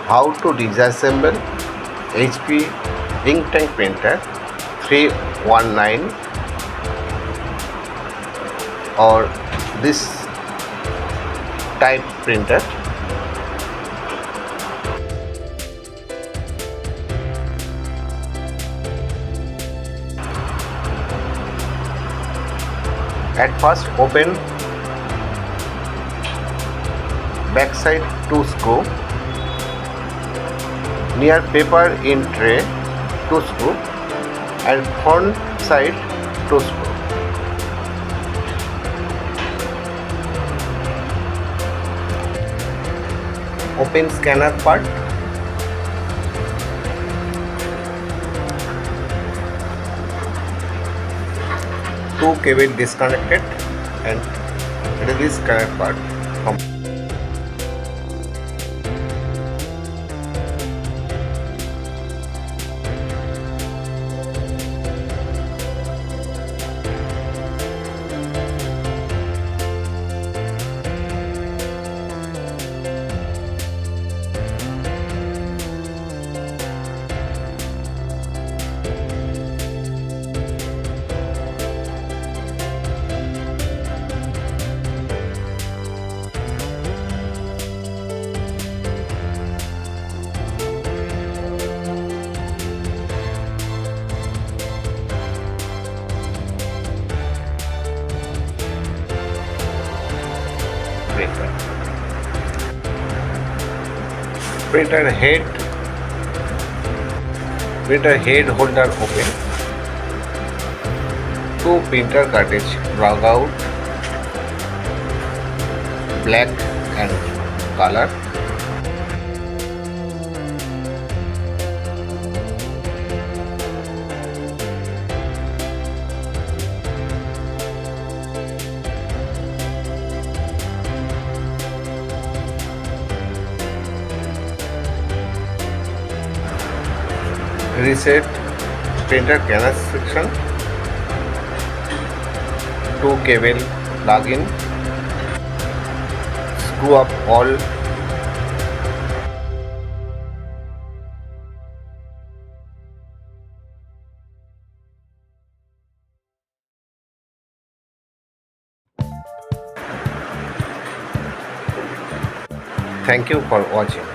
how to disassemble HP ink tank printer 319 or this type printer. At first open backside to screw, near paper in tray to screw and front side to screw. Open scanner part. Two cable disconnected and release scanner part. Printer head holder open. Two printer cartridge drag out, black and color. Reset printer canal section. Two cable plug in. Screw up all. Thank you for watching.